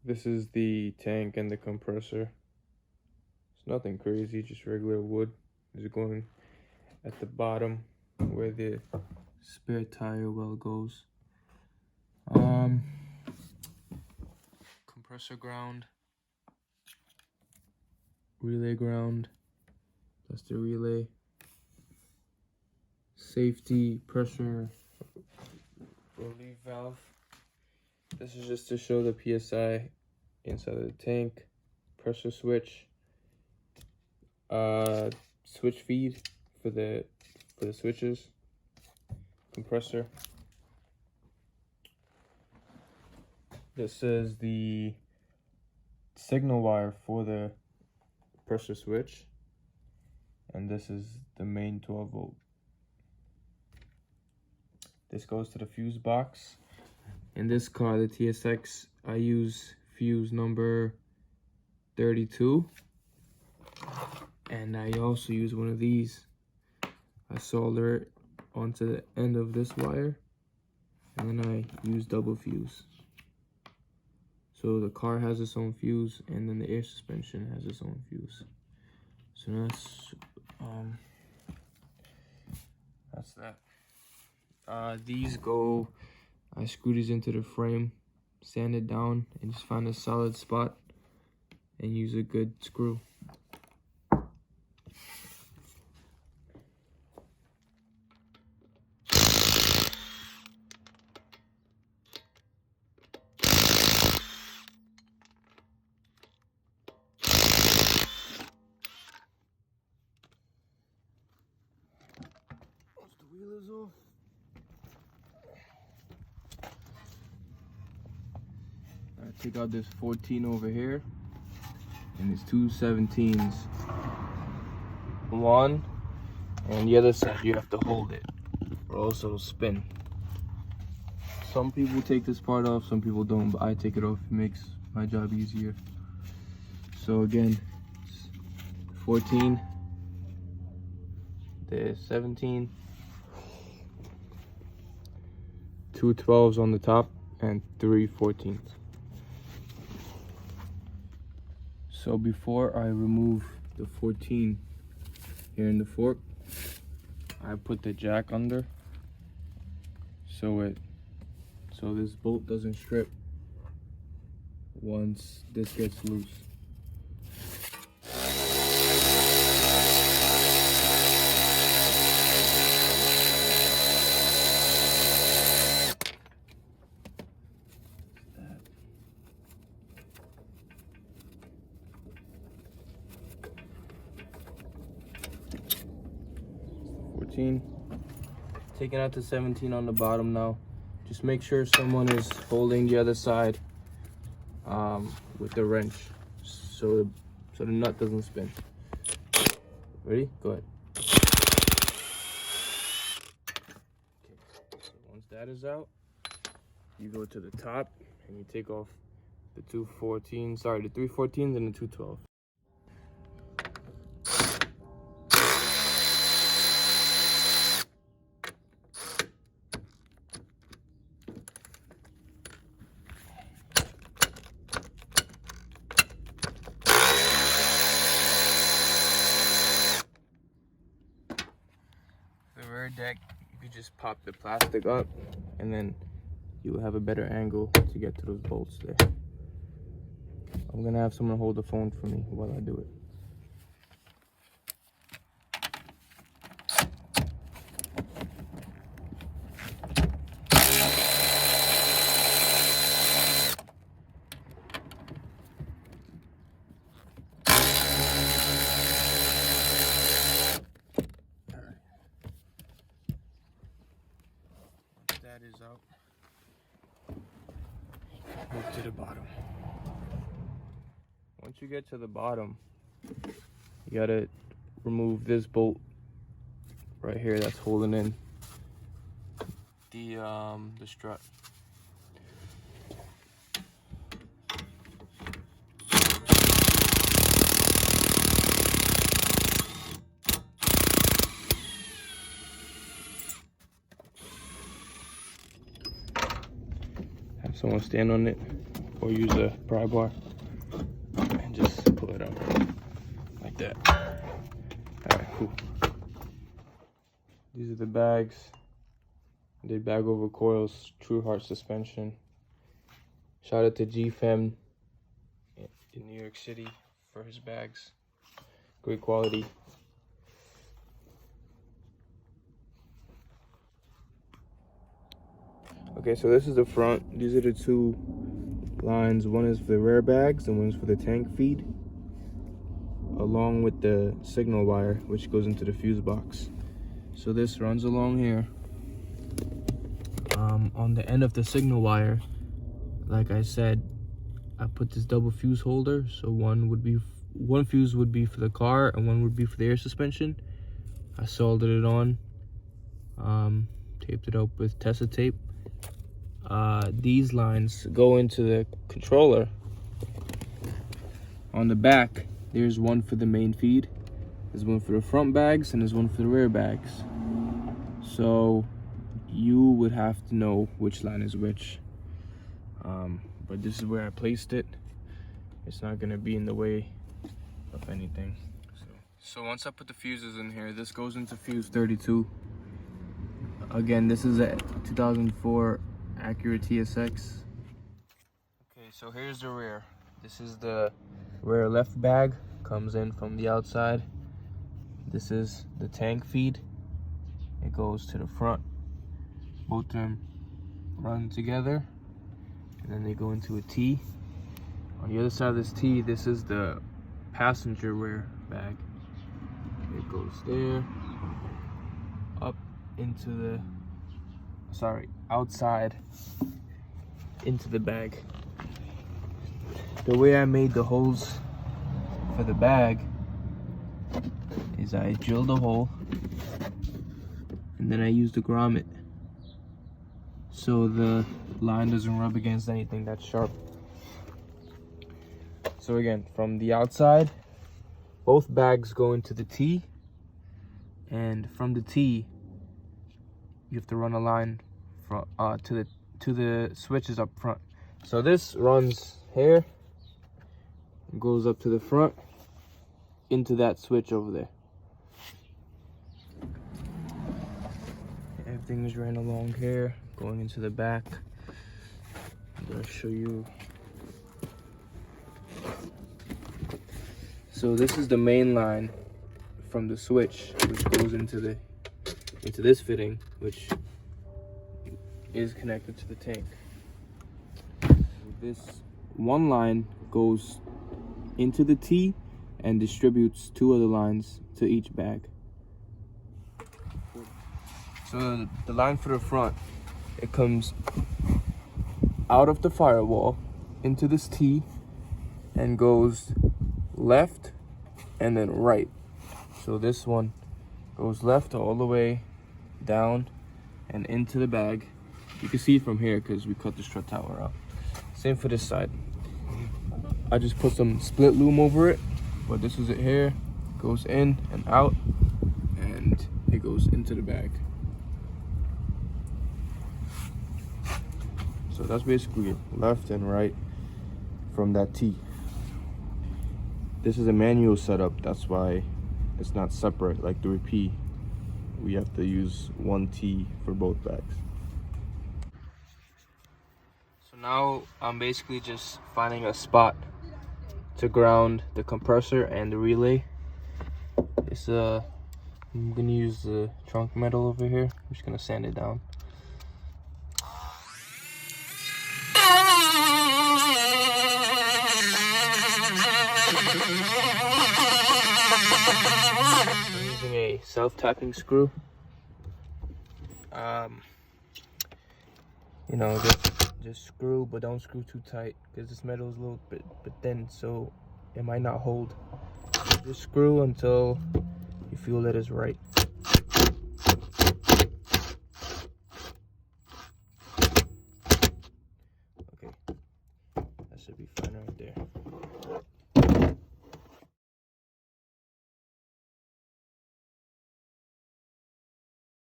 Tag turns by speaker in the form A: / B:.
A: This is the tank and the compressor. It's nothing crazy, just regular wood. Is going at the bottom where the spare tire well goes. Compressor ground, relay ground, that's the relay. Safety pressure relief valve. This is just to show the PSI inside of the tank. Pressure switch. Switch feed for the switches. Compressor. This is the signal wire for the pressure switch, and this is the main 12 volt. This goes to the fuse box. In this car, the TSX, I use fuse number 32, and I also use one of these. I solder it onto the end of this wire, and then I use double fuse. So the car has its own fuse, and then the air suspension has its own fuse. So that's that. These go, I screw these into the frame, sand it down, and just find a solid spot and use a good screw. Once the wheel is off, I take out this 14 over here, and it's two 17s. One, and the other side you have to hold it, or else it'll spin. Some people take this part off, some people don't, but I take it off. It makes my job easier. So again, 14, there's 17, two 12s on the top, and three 14s. So before I remove the 14 here in the fork, I put the jack under so this bolt doesn't strip once this gets loose. Taking out the 17 on the bottom now. Just make sure someone is holding the other side with the wrench so the nut doesn't spin. Ready? Go ahead. Okay. So once that is out, you go to the top and you take off the the 3 14s and the 2 12s. The rear deck, you could just pop the plastic up and then you will have a better angle to get to those bolts there. I'm gonna have someone hold the phone for me while I do it. That is out. Move to the bottom. Once you get to the bottom, you gotta remove this bolt right here that's holding in the strut. Have someone stand on it. or use a pry bar and just pull it out like that. Alright, cool. These are the bags. They bag over coils, Truhart suspension. Shout out to G-Fem in New York City for his bags. Great quality. Okay, so this is the front. These are the two lines. One is for the rear bags and one is for the tank feed, along with the signal wire, which goes into the fuse box. So this runs along here. On the end of the signal wire, like I said, I put this double fuse holder. So one fuse would be for the car and one would be for the air suspension. I soldered it on, taped it up with Tessa tape. These lines go into the controller. On the back, there's one for the main feed, there's one for the front bags, and there's one for the rear bags. So you would have to know which line is which. But this is where I placed it. It's not gonna be in the way of anything. So once I put the fuses in here, this goes into fuse 32. Again, this is a 2004 Acura TSX. Okay, so here's the rear. This is the rear left bag, comes in from the outside. This is the tank feed. It goes to the front. Both of them run together, and then they go into a T. On the other side of this T, this is the passenger rear bag. It goes there, up into the, outside into the bag. The way I made the holes for the bag is I drilled a hole and then I used a grommet so the line doesn't rub against anything that's sharp. So again, from the outside, both bags go into the T, and from the T you have to run a line from to the switches up front. So this runs here, goes up to the front into that switch over there. Everything is ran along here, going into the back. I'm gonna show you. So this is the main line from the switch, which goes into this fitting, which is connected to the tank. This one line goes into the T and distributes two other lines to each bag. So the line for the front, it comes out of the firewall into this T and goes left and then right. So this one goes left all the way down and into the bag. You can see it from here because we cut the strut tower out. Same for this side. I just put some split loom over it, but this is it here. Goes in and out, and it goes into the bag. So that's basically left and right from that T. This is a manual setup, that's why it's not separate like the repeat. We have to use one T for both bags. So now I'm basically just finding a spot to ground the compressor and the relay. It's I'm gonna use the trunk metal over here. I'm just gonna sand it down. I'm using a self-tapping screw. You know, just screw, but don't screw too tight because this metal is a little bit thin, so it might not hold. Just screw until you feel that it's right. Okay, that should be fine right there.